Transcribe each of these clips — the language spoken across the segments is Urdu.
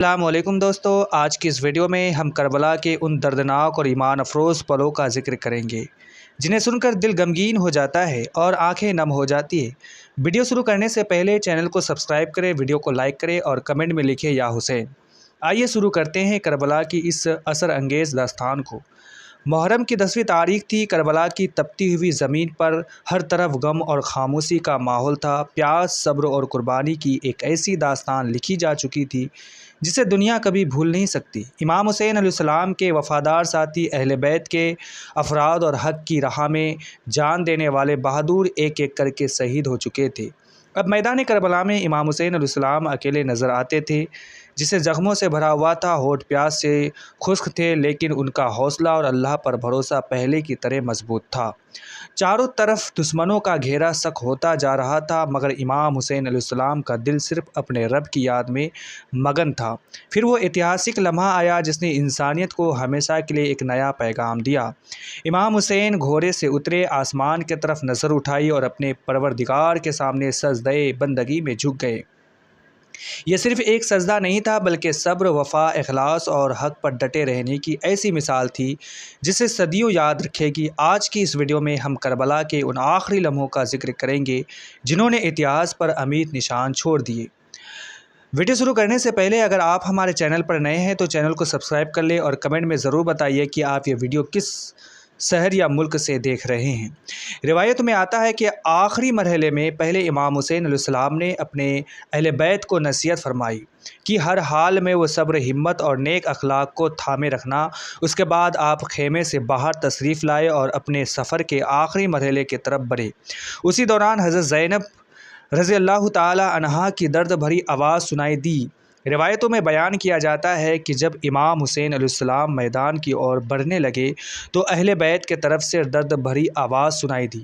السلام علیکم دوستو، آج کی اس ویڈیو میں ہم کربلا کے ان دردناک اور ایمان افروز پلوں کا ذکر کریں گے جنہیں سن کر دل غمگین ہو جاتا ہے اور آنکھیں نم ہو جاتی ہے۔ ویڈیو شروع کرنے سے پہلے چینل کو سبسکرائب کریں، ویڈیو کو لائک کریں اور کمنٹ میں لکھیں یا حسین۔ آئیے شروع کرتے ہیں کربلا کی اس اثر انگیز داستان کو۔ محرم کی 10ویں تاریخ تھی۔ کربلا کی تپتی ہوئی زمین پر ہر طرف غم اور خاموشی کا ماحول تھا۔ پیاس، صبر اور قربانی کی ایک ایسی داستان لکھی جا چکی تھی جسے دنیا کبھی بھول نہیں سکتی۔ امام حسین علیہ السلام کے وفادار ساتھی، اہل بیت کے افراد اور حق کی راہ میں جان دینے والے بہادر ایک ایک کر کے شہید ہو چکے تھے۔ اب میدان کربلا میں امام حسین علیہ السلام اکیلے نظر آتے تھے، جسے زخموں سے بھرا ہوا تھا، ہونٹ پیاس سے خشک تھے، لیکن ان کا حوصلہ اور اللہ پر بھروسہ پہلے کی طرح مضبوط تھا۔ چاروں طرف دشمنوں کا گھیرا سخت ہوتا جا رہا تھا، مگر امام حسین علیہ السلام کا دل صرف اپنے رب کی یاد میں مگن تھا۔ پھر وہ ایتہاسک لمحہ آیا جس نے انسانیت کو ہمیشہ کے لیے ایک نیا پیغام دیا۔ امام حسین گھوڑے سے اترے، آسمان کی طرف نظر اٹھائی اور اپنے پروردگار کے سامنے سجدہ بندگی میں جھک گئے۔ یہ صرف ایک سجدہ نہیں تھا، بلکہ صبر، وفا، اخلاص اور حق پر ڈٹے رہنے کی ایسی مثال تھی جسے صدیوں یاد رکھے گی۔ آج کی اس ویڈیو میں ہم کربلا کے ان آخری لمحوں کا ذکر کریں گے جنہوں نے اتہاس پر امیت نشان چھوڑ دیے۔ ویڈیو شروع کرنے سے پہلے اگر آپ ہمارے چینل پر نئے ہیں تو چینل کو سبسکرائب کر لیں اور کمنٹ میں ضرور بتائیے کہ آپ یہ ویڈیو کس شہر یا ملک سے دیکھ رہے ہیں۔ روایت میں آتا ہے کہ آخری مرحلے میں پہلے امام حسین علیہ السلام نے اپنے اہل بیت کو نصیحت فرمائی کہ ہر حال میں وہ صبر، ہمت اور نیک اخلاق کو تھامے رکھنا۔ اس کے بعد آپ خیمے سے باہر تشریف لائے اور اپنے سفر کے آخری مرحلے کی طرف بڑھے۔ اسی دوران حضرت زینب رضی اللہ تعالی عنہا کی درد بھری آواز سنائی دی۔ روایتوں میں بیان کیا جاتا ہے کہ جب امام حسین علیہ السلام میدان کی اور بڑھنے لگے تو اہل بیت کے طرف سے درد بھری آواز سنائی دی،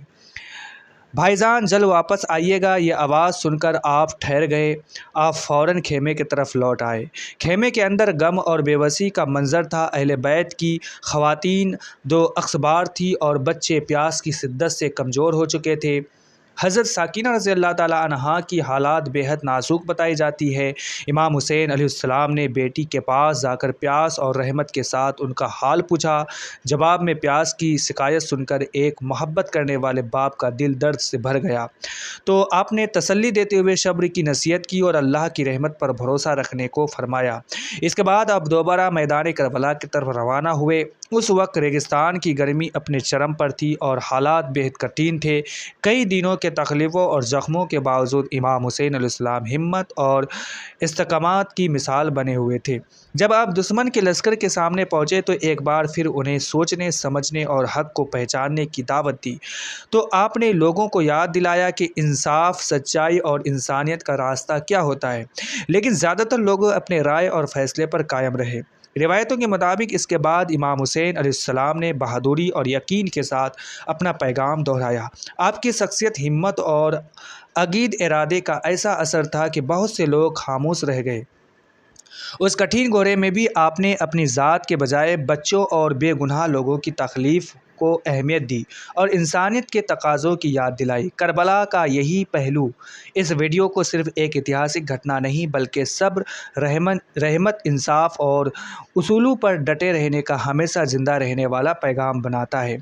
بھائی جان جلد واپس آئیے گا۔ یہ آواز سن کر آپ ٹھہر گئے۔ آپ فوراً خیمے کی طرف لوٹ آئے۔ خیمے کے اندر غم اور بے بسی کا منظر تھا۔ اہل بیت کی خواتین 2 اخبار تھیں اور بچے پیاس کی شدت سے کمزور ہو چکے تھے۔ حضرت سکینہ رضی اللہ تعالیٰ عنہا کی حالات بے حد نازک بتائی جاتی ہے۔ امام حسین علیہ السلام نے بیٹی کے پاس جا کر پیاس اور رحمت کے ساتھ ان کا حال پوچھا۔ جواب میں پیاس کی شکایت سن کر ایک محبت کرنے والے باپ کا دل درد سے بھر گیا تو آپ نے تسلی دیتے ہوئے صبر کی نصیحت کی اور اللہ کی رحمت پر بھروسہ رکھنے کو فرمایا۔ اس کے بعد آپ دوبارہ میدان کربلا کی طرف روانہ ہوئے۔ اس وقت ریگستان کی گرمی اپنے چرم پر تھی اور حالات بے حد کٹھن تھے۔ کئی دنوں کے تکلیفوں اور زخموں کے باوجود امام حسین علیہ السلام ہمت اور استقامت کی مثال بنے ہوئے تھے۔ جب آپ دشمن کے لشکر کے سامنے پہنچے تو ایک بار پھر انہیں سوچنے، سمجھنے اور حق کو پہچاننے کی دعوت دی۔ تو آپ نے لوگوں کو یاد دلایا کہ انصاف، سچائی اور انسانیت کا راستہ کیا ہوتا ہے، لیکن زیادہ تر لوگ اپنے رائے اور فیصلے پر قائم رہے۔ روایتوں کے مطابق اس کے بعد امام حسین علیہ السلام نے بہادری اور یقین کے ساتھ اپنا پیغام دہرایا۔ آپ کی شخصیت، ہمت اور عقید ارادے کا ایسا اثر تھا کہ بہت سے لوگ خاموش رہ گئے۔ اس کٹھن گھوڑے میں بھی آپ نے اپنی ذات کے بجائے بچوں اور بے گناہ لوگوں کی تکلیف کو اہمیت دی اور انسانیت کے تقاضوں کی یاد دلائی۔ کربلا کا یہی پہلو اس ویڈیو کو صرف ایک ایتہاسک گھٹنا نہیں بلکہ صبر، رحمت، انصاف اور اصولوں پر ڈٹے رہنے کا ہمیشہ زندہ رہنے والا پیغام بناتا ہے۔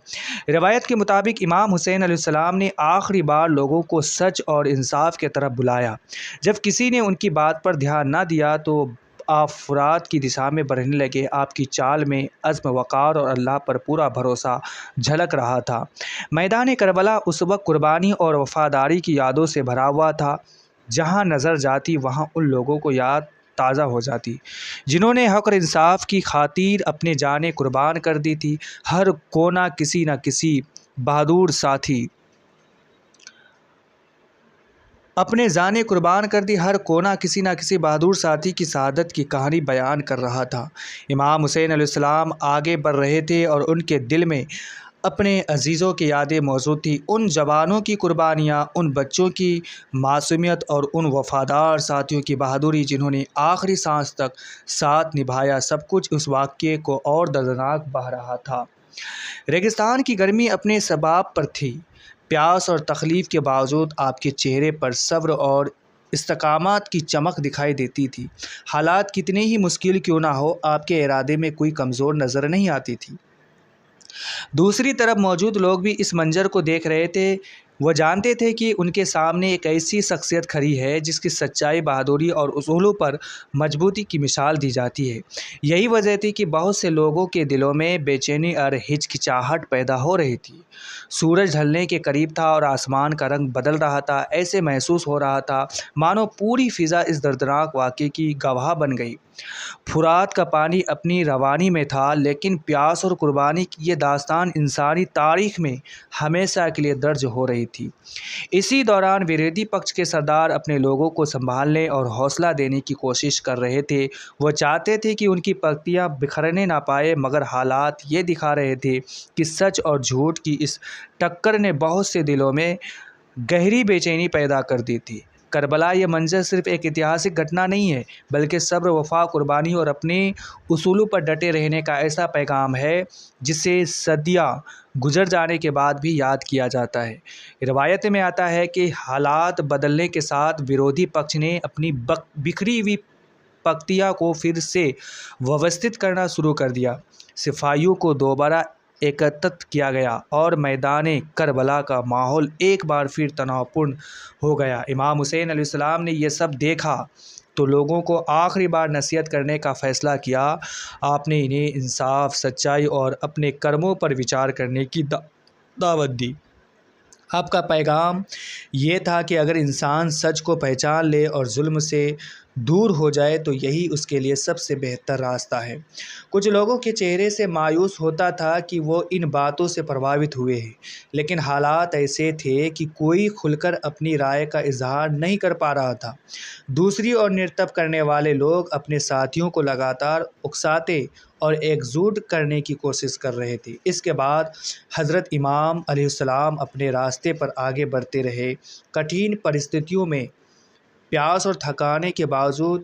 روایت کے مطابق امام حسین علیہ السلام نے آخری بار لوگوں کو سچ اور انصاف کی طرف بلایا۔ جب کسی نے ان کی بات پر دھیان نہ دیا تو آپ فرات کی دشا میں بڑھنے لگے۔ آپ کی چال میں عزم، وقار اور اللہ پر پورا بھروسہ جھلک رہا تھا۔ میدان کربلا اس وقت قربانی اور وفاداری کی یادوں سے بھرا ہوا تھا۔ جہاں نظر جاتی وہاں ان لوگوں کو یاد تازہ ہو جاتی جنہوں نے حق اور انصاف کی خاطر اپنی جانیں قربان کر دی تھی۔ ہر کونا کسی نہ کسی بہادر ساتھی اپنے جانیں قربان کر دی، ہر کونا کسی نہ کسی بہادر ساتھی کی شہادت کی کہانی بیان کر رہا تھا۔ امام حسین علیہ السلام آگے بڑھ رہے تھے اور ان کے دل میں اپنے عزیزوں کی یادیں موجود تھیں، ان جوانوں کی قربانیاں، ان بچوں کی معصومیت اور ان وفادار ساتھیوں کی بہادری جنہوں نے آخری سانس تک ساتھ نبھایا۔ سب کچھ اس واقعے کو اور دردناک بنا رہا تھا۔ ریگستان کی گرمی اپنے سباب پر تھی۔ پیاس اور تکلیف کے باوجود آپ کے چہرے پر صبر اور استقامت کی چمک دکھائی دیتی تھی۔ حالات کتنے ہی مشکل کیوں نہ ہو، آپ کے ارادے میں کوئی کمزور نظر نہیں آتی تھی۔ دوسری طرف موجود لوگ بھی اس منظر کو دیکھ رہے تھے۔ وہ جانتے تھے کہ ان کے سامنے ایک ایسی شخصیت کھڑی ہے جس کی سچائی، بہادری اور اصولوں پر مضبوطی کی مثال دی جاتی ہے۔ یہی وجہ تھی کہ بہت سے لوگوں کے دلوں میں بے چینی اور ہچکچاہٹ پیدا ہو رہی تھی۔ سورج ڈھلنے کے قریب تھا اور آسمان کا رنگ بدل رہا تھا۔ ایسے محسوس ہو رہا تھا مانو پوری فضا اس دردناک واقعے کی گواہ بن گئی۔ فرات کا پانی اپنی روانی میں تھا، لیکن پیاس اور قربانی کی یہ داستان انسانی تاریخ میں ہمیشہ کے لیے درج ہو رہی تھی۔ اسی دوران ورودھی پکش کے سردار اپنے لوگوں کو سنبھالنے اور حوصلہ دینے کی کوشش کر رہے تھے۔ وہ چاہتے تھے کہ ان کی پنکتیاں بکھرنے نہ پائے، مگر حالات یہ دکھا رہے تھے کہ سچ اور جھوٹ کی اس ٹکر نے بہت سے دلوں میں گہری بے چینی پیدا کر دی تھی۔ کربلا یہ منظر صرف ایک ایتہاسک گھٹنا نہیں ہے، بلکہ صبر، وفا، قربانی اور اپنے اصولوں پر ڈٹے رہنے کا ایسا پیغام ہے جسے صدیاں گزر جانے کے بعد بھی یاد کیا جاتا ہے۔ روایت میں آتا ہے کہ حالات بدلنے کے ساتھ ورودھی پکش نے اپنی بکھری ہوئی پنکتیاں کو پھر سے ویوستھت کرنا شروع کر دیا۔ سپاہیوں کو دوبارہ ایکترت کیا گیا اور میدان کربلا کا ماحول ایک بار پھر تناؤ پورن ہو گیا۔ امام حسین علیہ السلام نے یہ سب دیکھا تو لوگوں کو آخری بار نصیحت کرنے کا فیصلہ کیا۔ آپ نے انہیں انصاف، سچائی اور اپنے کرموں پر وچار کرنے کی دعوت دی۔ آپ کا پیغام یہ تھا کہ اگر انسان سچ کو پہچان لے اور ظلم سے دور ہو جائے تو یہی اس کے لیے سب سے بہتر راستہ ہے۔ کچھ لوگوں کے چہرے سے مایوس ہوتا تھا کہ وہ ان باتوں سے پربھاوت ہوئے ہیں، لیکن حالات ایسے تھے کہ کوئی کھل کر اپنی رائے کا اظہار نہیں کر پا رہا تھا۔ دوسری اور نرتب کرنے والے لوگ اپنے ساتھیوں کو لگاتار اکساتے اور ایک جٹ کرنے کی کوشش کر رہے تھے۔ اس کے بعد حضرت امام علیہ السلام اپنے راستے پر آگے بڑھتے رہے۔ کٹھن پرستتھیوں میں پیاس اور تھکانے کے باوجود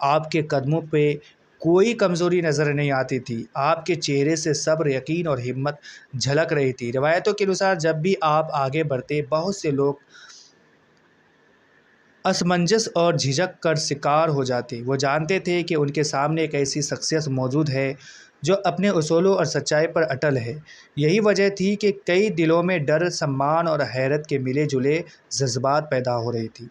آپ کے قدموں پہ کوئی کمزوری نظر نہیں آتی تھی۔ آپ کے چہرے سے صبر، یقین اور ہمت جھلک رہی تھی۔ روایتوں کے انوسار جب بھی آپ آگے بڑھتے، بہت سے لوگ اسمنجس اور جھجک کا شکار ہو جاتے۔ وہ جانتے تھے کہ ان کے سامنے ایک ایسی شخصیت موجود ہے جو اپنے اصولوں اور سچائی پر اٹل ہے۔ یہی وجہ تھی کہ کئی دلوں میں ڈر، سمان اور حیرت کے ملے جلے جذبات پیدا ہو رہے تھے۔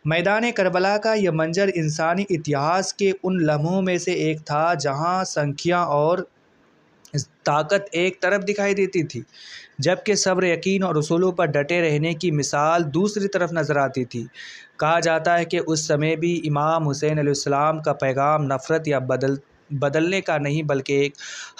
میدان کربلا کا یہ منظر انسانی اتہاس کے ان لمحوں میں سے ایک تھا جہاں سنکھیاں اور طاقت ایک طرف دکھائی دیتی تھی، جبکہ صبر، یقین اور اصولوں پر ڈٹے رہنے کی مثال دوسری طرف نظر آتی تھی۔ کہا جاتا ہے کہ اس سمے بھی امام حسین علیہ السلام کا پیغام نفرت یا بدلنے کا نہیں، بلکہ ایک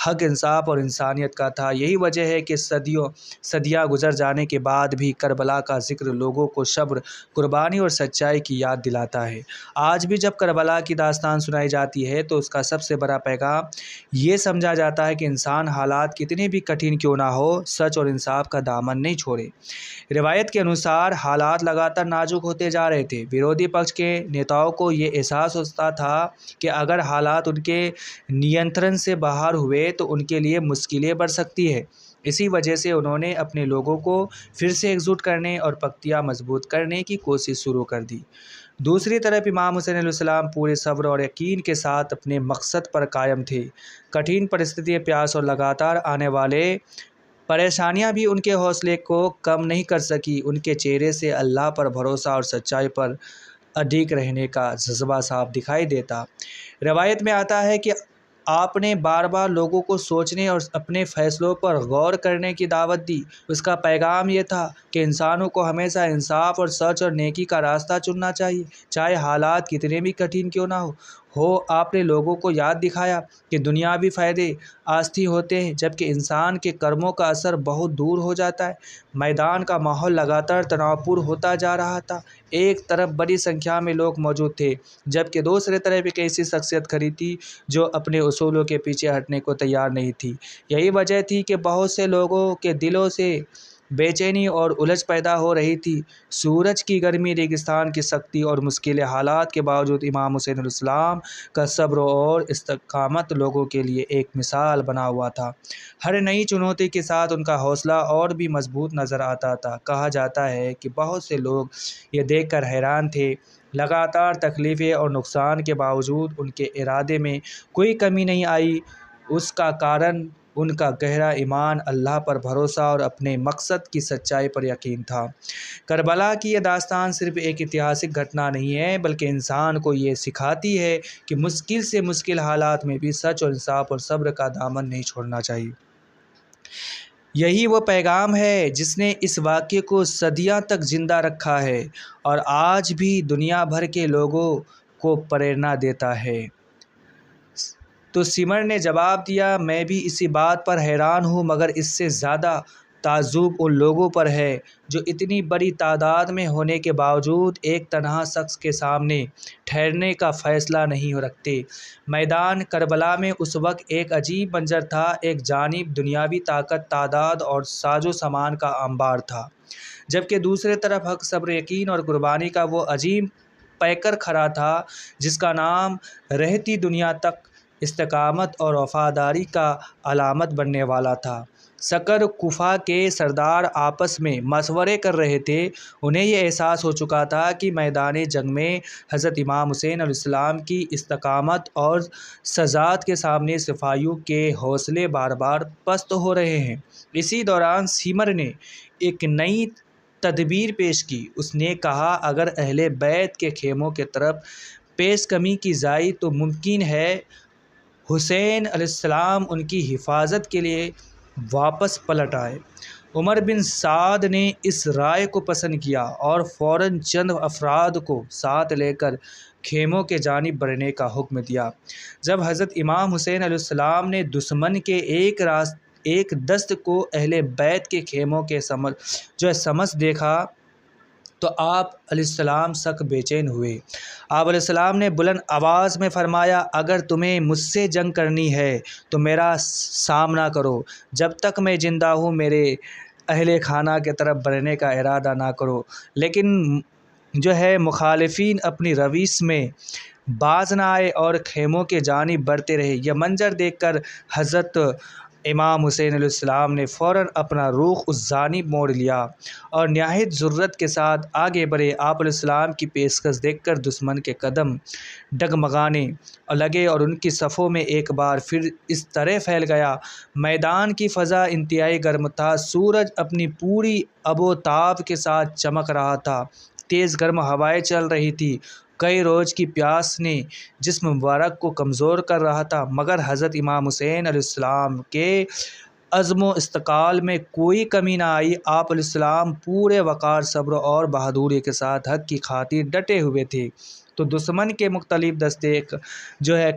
حق، انصاف اور انسانیت کا تھا۔ یہی وجہ ہے کہ صدیاں گزر جانے کے بعد بھی کربلا کا ذکر لوگوں کو صبر، قربانی اور سچائی کی یاد دلاتا ہے۔ آج بھی جب کربلا کی داستان سنائی جاتی ہے تو اس کا سب سے بڑا پیغام یہ سمجھا جاتا ہے کہ انسان حالات کتنے بھی کٹھن کیوں نہ ہو، سچ اور انصاف کا دامن نہیں چھوڑے۔ روایت کے انوسار حالات لگاتار نازک ہوتے جا رہے تھے۔ ورودھی پکش کے نیتاؤں کو یہ احساس ہوتا تھا کہ اگر حالات ان کے نینترن سے باہر ہوئے تو ان کے لیے مشکلیں بڑھ سکتی ہیں۔ اسی وجہ سے انہوں نے اپنے لوگوں کو پھر سے ایک جٹ کرنے اور پنکتیاں مضبوط کرنے کی کوشش شروع کر دی۔ دوسری طرف امام حسین علیہ السلام پورے صبر اور یقین کے ساتھ اپنے مقصد پر قائم تھے۔ کٹھن پرستتھیاں، پیاس اور لگاتار آنے والے پریشانیاں بھی ان کے حوصلے کو کم نہیں کر سکی۔ ان کے چہرے سے اللہ پر بھروسہ اور سچائی پر اڈگ رہنے کا جذبہ صاف دکھائی دیتا۔ روایت میں آتا ہے کہ آپ نے بار بار لوگوں کو سوچنے اور اپنے فیصلوں پر غور کرنے کی دعوت دی۔ اس کا پیغام یہ تھا کہ انسانوں کو ہمیشہ انصاف اور سچ اور نیکی کا راستہ چننا چاہیے، چاہے حالات کتنے بھی کٹھن کیوں نہ ہو۔ آپ نے لوگوں کو یاد دکھایا کہ دنیاوی فائدے عارضی ہوتے ہیں، جبکہ انسان کے کرموں کا اثر بہت دور ہو جاتا ہے۔ میدان کا ماحول لگاتار تناؤ پورن ہوتا جا رہا تھا۔ ایک طرف بڑی سنکھیا میں لوگ موجود تھے، جبکہ دوسری طرف ایک ایسی شخصیت کھڑی تھی جو اپنے اصولوں کے پیچھے ہٹنے کو تیار نہیں تھی۔ یہی وجہ تھی کہ بہت سے لوگوں کے دلوں سے بے چینی اور الجھ پیدا ہو رہی تھی۔ سورج کی گرمی، ریگستان کی سختی اور مشکل حالات کے باوجود امام حسین علیہ السلام کا صبر اور استقامت لوگوں کے لیے ایک مثال بنا ہوا تھا۔ ہر نئی چنوتی کے ساتھ ان کا حوصلہ اور بھی مضبوط نظر آتا تھا۔ کہا جاتا ہے کہ بہت سے لوگ یہ دیکھ کر حیران تھے، لگاتار تکلیفیں اور نقصان کے باوجود ان کے ارادے میں کوئی کمی نہیں آئی۔ اس کا کارن ان کا گہرا ایمان، اللہ پر بھروسہ اور اپنے مقصد کی سچائی پر یقین تھا۔ کربلا کی یہ داستان صرف ایک ایتہاسک گھٹنا نہیں ہے، بلکہ انسان کو یہ سکھاتی ہے کہ مشکل سے مشکل حالات میں بھی سچ اور انصاف اور صبر کا دامن نہیں چھوڑنا چاہیے۔ یہی وہ پیغام ہے جس نے اس واقعے کو صدیوں تک زندہ رکھا ہے اور آج بھی دنیا بھر کے لوگوں کو پریرنا دیتا ہے۔ تو سمر نے جواب دیا، میں بھی اسی بات پر حیران ہوں، مگر اس سے زیادہ تعجب ان لوگوں پر ہے جو اتنی بڑی تعداد میں ہونے کے باوجود ایک تنہا شخص کے سامنے ٹھہرنے کا فیصلہ نہیں رکھتے۔ میدان کربلا میں اس وقت ایک عجیب منظر تھا۔ ایک جانب دنیاوی طاقت، تعداد اور ساز و سامان کا انبار تھا، جبکہ دوسری طرف حق، صبر، یقین اور قربانی کا وہ عظیم پیکر کھڑا تھا جس کا نام رہتی دنیا تک استقامت اور وفاداری کا علامت بننے والا تھا۔ سکر کوفہ کے سردار آپس میں مشورے کر رہے تھے۔ انہیں یہ احساس ہو چکا تھا کہ میدان جنگ میں حضرت امام حسین علیہ السلام کی استقامت اور شجاعت کے سامنے صفائیوں کے حوصلے بار بار پست ہو رہے ہیں۔ اسی دوران سمر نے ایک نئی تدبیر پیش کی۔ اس نے کہا، اگر اہل بیت کے خیموں کی طرف پیش قدمی کی جائے تو ممکن ہے حسین علیہ السلام ان کی حفاظت کے لیے واپس پلٹ آئے۔ عمر بن سعد نے اس رائے کو پسند کیا اور فوراً چند افراد کو ساتھ لے کر خیموں کی جانب بڑھنے کا حکم دیا۔ جب حضرت امام حسین علیہ السلام نے دشمن کے ایک دست کو اہل بیت کے خیموں کے سمجھ دیکھا تو آپ علیہ السلام سخت بے چین ہوئے۔ آپ علیہ السلام نے بلند آواز میں فرمایا، اگر تمہیں مجھ سے جنگ کرنی ہے تو میرا سامنا کرو، جب تک میں زندہ ہوں میرے اہل خانہ کی طرف بڑھنے کا ارادہ نہ کرو۔ لیکن مخالفین اپنی روش میں باز نہ آئے اور خیموں کی جانب بڑھتے رہے۔ یہ منظر دیکھ کر حضرت امام حسین علیہ السلام نے فوراً اپنا رخ اس جانب موڑ لیا اور نہایت جرأت کے ساتھ آگے بڑھے۔ آپ علیہ السلام کی پیشکش دیکھ کر دشمن کے قدم ڈگمگانے لگے اور ان کی صفوں میں ایک بار پھر اس طرح پھیل گیا۔ میدان کی فضا انتہائی گرم تھا۔ سورج اپنی پوری آب و تاب کے ساتھ چمک رہا تھا۔ تیز گرم ہوائیں چل رہی تھیں۔ کئی روز کی پیاس نے جسم مبارک کو کمزور کر رہا تھا، مگر حضرت امام حسین علیہ السلام کے عزم و استقلال میں کوئی کمی نہ آئی۔ آپ علیہ السلام پورے وقار، صبر اور بہادری کے ساتھ حق کی خاطر ڈٹے ہوئے تھے۔ تو دشمن کے مختلف دستے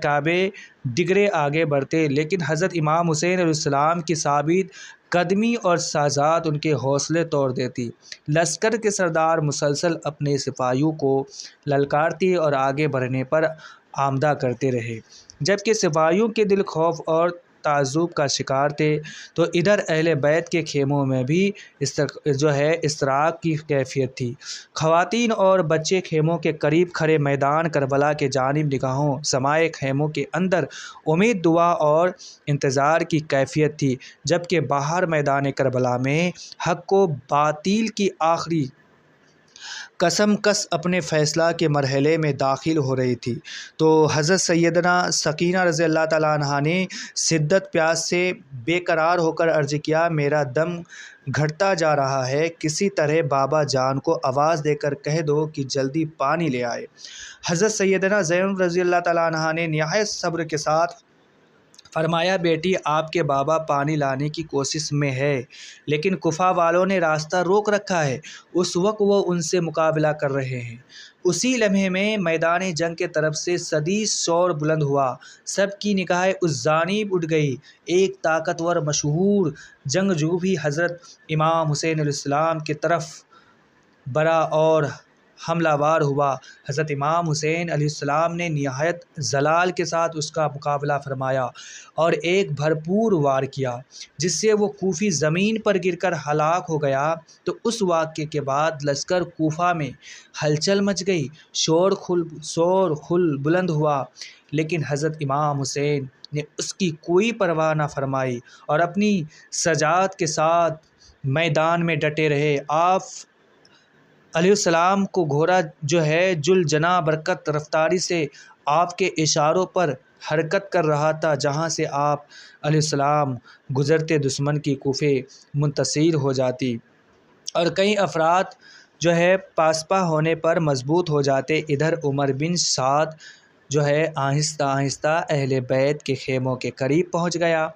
کعبے ڈگرے آگے بڑھتے، لیکن حضرت امام حسین علیہ السلام کی ثابت قدمی اور شجاعت ان کے حوصلے توڑ دیتی۔ لشکر کے سردار مسلسل اپنے سپاہیوں کو للکارتے اور آگے بڑھنے پر آمادہ کرتے رہے، جبکہ سپاہیوں کے دل خوف اور تعجب کا شکار تھے۔ تو ادھر اہل بیت کے خیموں میں بھی اضطراب کی کیفیت تھی۔ خواتین اور بچے خیموں کے قریب کھڑے، میدان کربلا کی جانب نگاہوں سمائے خیموں کے اندر امید، دعا اور انتظار کی کیفیت تھی، جبکہ باہر میدان کربلا میں حق و باطل کی آخری کشمکش اپنے فیصلہ کے مرحلے میں داخل ہو رہی تھی۔ تو حضرت سیدنا سکینہ رضی اللہ تعالیٰ عنہا نے شدت پیاس سے بے قرار ہو کر عرض کیا، میرا دم گھٹتا جا رہا ہے، کسی طرح بابا جان کو آواز دے کر کہہ دو کہ جلدی پانی لے آئے۔ حضرت سیدنا زینب رضی اللہ تعالیٰ عنہا نے نہایت صبر کے ساتھ فرمایا، بیٹی آپ کے بابا پانی لانے کی کوشش میں ہے، لیکن کوفہ والوں نے راستہ روک رکھا ہے۔ اس وقت وہ ان سے مقابلہ کر رہے ہیں۔ اسی لمحے میں میدان جنگ کی طرف سے شدید شور بلند ہوا۔ سب کی نگاہیں اس جانب اٹھ گئی۔ ایک طاقتور مشہور جنگجو بھی حضرت امام حسین علیہ السلام کی طرف بڑھا اور حملہ وار ہوا۔ حضرت امام حسین علیہ السلام نے نہایت ذلال کے ساتھ اس کا مقابلہ فرمایا اور ایک بھرپور وار کیا جس سے وہ کوفی زمین پر گر کر ہلاک ہو گیا۔ تو اس واقعے کے بعد لشکر کوفہ میں ہلچل مچ گئی، شور بلند ہوا، لیکن حضرت امام حسین نے اس کی کوئی پرواہ نہ فرمائی اور اپنی شجاعت کے ساتھ میدان میں ڈٹے رہے۔ آپ علیہ السلام کو گھوڑا جو ہے جناح برکت رفتاری سے آپ کے اشاروں پر حرکت کر رہا تھا، جہاں سے آپ علیہ السلام گزرتے دشمن کی کوفے منتصر ہو جاتی اور کئی افراد جو ہے پاسپا ہونے پر مضبوط ہو جاتے۔ ادھر عمر بن سعد جو ہے آہستہ آہستہ اہل بیت کے خیموں کے قریب پہنچ گیا۔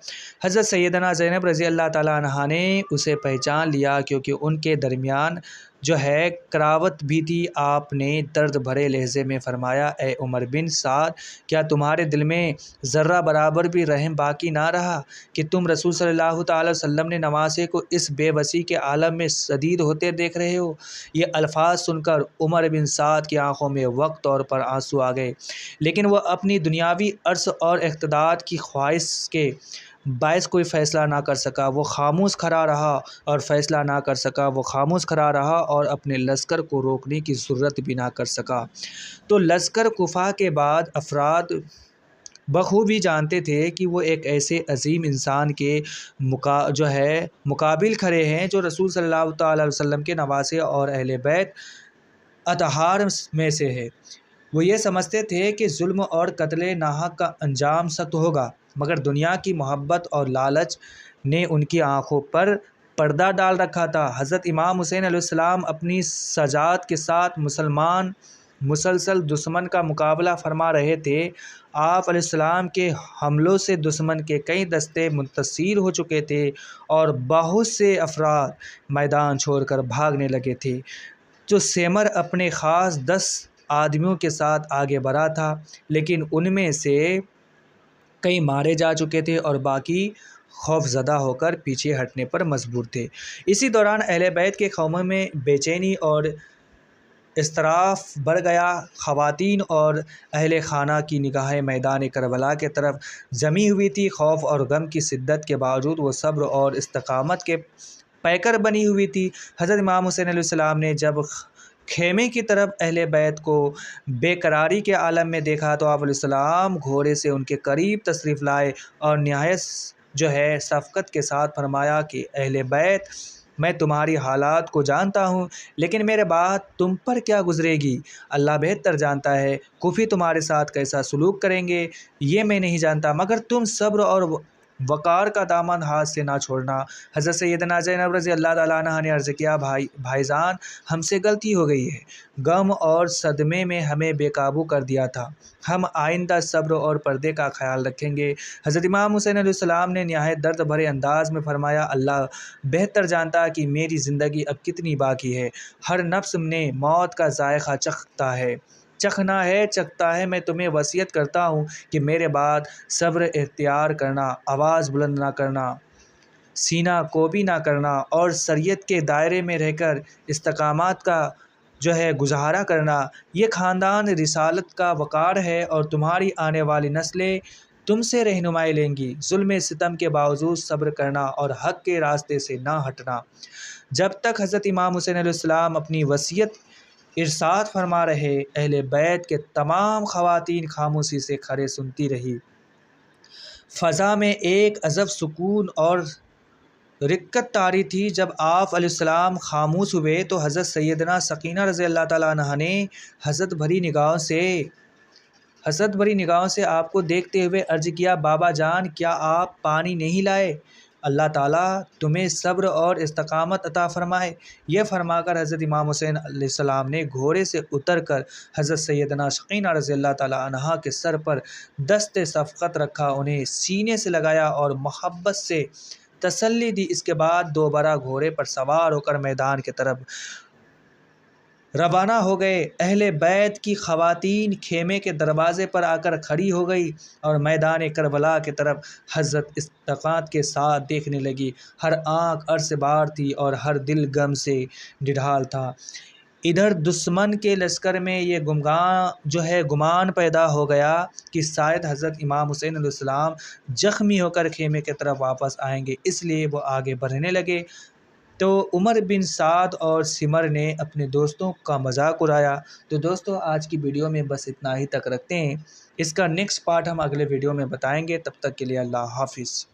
حضرت سیدنا زینب رضی اللہ تعالیٰ عنہا نے اسے پہچان لیا کیونکہ ان کے درمیان جو ہے کراوت بھی تھی۔ آپ نے درد بھرے لہجے میں فرمایا، اے عمر بن سعد، کیا تمہارے دل میں ذرہ برابر بھی رحم باقی نہ رہا کہ تم رسول صلی اللہ تعالیٰ وسلم نے نواسے کو اس بے بسی کے عالم میں شہید ہوتے دیکھ رہے ہو؟ یہ الفاظ سن کر عمر بن سعد کی آنکھوں میں وقت طور پر آنسو آ گئے، لیکن وہ اپنی دنیاوی عرص اور اقتدار کی خواہش کے باعث کوئی فیصلہ نہ کر سکا۔ وہ خاموش کھڑا رہا اور اپنے لشکر کو روکنے کی ضرورت بھی نہ کر سکا۔ تو لشکر کوفہ کے بعد افراد بخوبی جانتے تھے کہ وہ ایک ایسے عظیم انسان کے مقابل کھڑے ہیں جو رسول صلی اللہ تعالیٰ علیہ وسلم کے نواسے اور اہل بیت اطہار میں سے ہے۔ وہ یہ سمجھتے تھے کہ ظلم اور قتل ناحق کا انجام سخت ہوگا، مگر دنیا کی محبت اور لالچ نے ان کی آنکھوں پر پردہ ڈال رکھا تھا۔ حضرت امام حسین علیہ السلام اپنی شجاعت کے ساتھ مسلسل دشمن کا مقابلہ فرما رہے تھے۔ آپ علیہ السلام کے حملوں سے دشمن کے کئی دستے منتصر ہو چکے تھے اور بہت سے افراد میدان چھوڑ کر بھاگنے لگے تھے۔ جو سیمر اپنے خاص 10 آدمیوں کے ساتھ آگے بڑھا تھا، لیکن ان میں سے کئی مارے جا چکے تھے اور باقی خوف زدہ ہو کر پیچھے ہٹنے پر مجبور تھے۔ اسی دوران اہل بیت کے خیموں میں بے چینی اور اضطراب بڑھ گیا۔ خواتین اور اہل خانہ کی نگاہیں میدان کربلا کی طرف جمی ہوئی تھی۔ خوف اور غم کی شدت کے باوجود وہ صبر اور استقامت کے پیکر بنی ہوئی تھی۔ حضرت امام حسین علیہ السلام نے جب خیمے کی طرف اہل بیت کو بے قراری کے عالم میں دیکھا تو آپ علیہ السلام گھوڑے سے ان کے قریب تشریف لائے اور نہایت جو ہے شفقت کے ساتھ فرمایا کہ اہل بیت، میں تمہاری حالات کو جانتا ہوں، لیکن میرے بعد تم پر کیا گزرے گی اللہ بہتر جانتا ہے۔ کوفی تمہارے ساتھ کیسا سلوک کریں گے یہ میں نہیں جانتا، مگر تم صبر اور وقار کا دامن ہاتھ سے نہ چھوڑنا۔ حضرت سیدنا زینب رضی اللہ تعالیٰ عنہا نے عرض کیا، بھائی جان، ہم سے غلطی ہو گئی ہے، غم اور صدمے میں ہمیں بے قابو کر دیا تھا، ہم آئندہ صبر اور پردے کا خیال رکھیں گے۔ حضرت امام حسین علیہ السلام نے نہایت درد بھرے انداز میں فرمایا، اللہ بہتر جانتا ہے کہ میری زندگی اب کتنی باقی ہے، ہر نفس نے موت کا ذائقہ چکھتا ہے، میں تمہیں وصیت کرتا ہوں کہ میرے بعد صبر اختیار کرنا، آواز بلند نہ کرنا، سینہ کوبی نہ کرنا اور شریعت کے دائرے میں رہ کر استقامت کا جو ہے گزارا کرنا، یہ خاندان رسالت کا وقار ہے اور تمہاری آنے والی نسلیں تم سے رہنمائی لیں گی۔ ظلم ستم کے باوجود صبر کرنا اور حق کے راستے سے نہ ہٹنا۔ جب تک حضرت امام حسین علیہ السلام اپنی وصیت ارشاد فرما رہے، اہل بیت کے تمام خواتین خاموشی سے کھڑے سنتی رہی۔ فضا میں ایک عجب سکون اور رقت طاری تھی۔ جب آپ علیہ السلام خاموش ہوئے تو حضرت سیدنا سکینہ رضی اللہ تعالیٰ عنہا نے حسرت بھری نگاہوں سے آپ کو دیکھتے ہوئے عرض کیا، بابا جان، کیا آپ پانی نہیں لائے؟ اللہ تعالیٰ تمہیں صبر اور استقامت عطا فرمائے۔ یہ فرما کر حضرت امام حسین علیہ السلام نے گھوڑے سے اتر کر حضرت سیدنا سکینہ رضی اللہ تعالیٰ عنہا کے سر پر دست شفقت رکھا، انہیں سینے سے لگایا اور محبت سے تسلی دی۔ اس کے بعد دوبارہ گھوڑے پر سوار ہو کر میدان کی طرف روانہ ہو گئے۔ اہل بیت کی خواتین خیمے کے دروازے پر آ کر کھڑی ہو گئی اور میدان کربلا کی طرف حضرت استقامت کے ساتھ دیکھنے لگی۔ ہر آنکھ اشک سے بار تھی اور ہر دل غم سے ڈھال تھا۔ ادھر دشمن کے لشکر میں یہ گمان پیدا ہو گیا کہ شاید حضرت امام حسین علیہ السلام زخمی ہو کر خیمے کی طرف واپس آئیں گے، اس لیے وہ آگے بڑھنے لگے۔ تو عمر بن سعد اور سمر نے اپنے دوستوں کا مذاق اڑایا۔ تو دوستو آج کی ویڈیو میں بس اتنا ہی تک رکھتے ہیں، اس کا نیکسٹ پارٹ ہم اگلے ویڈیو میں بتائیں گے، تب تک کے لیے اللہ حافظ۔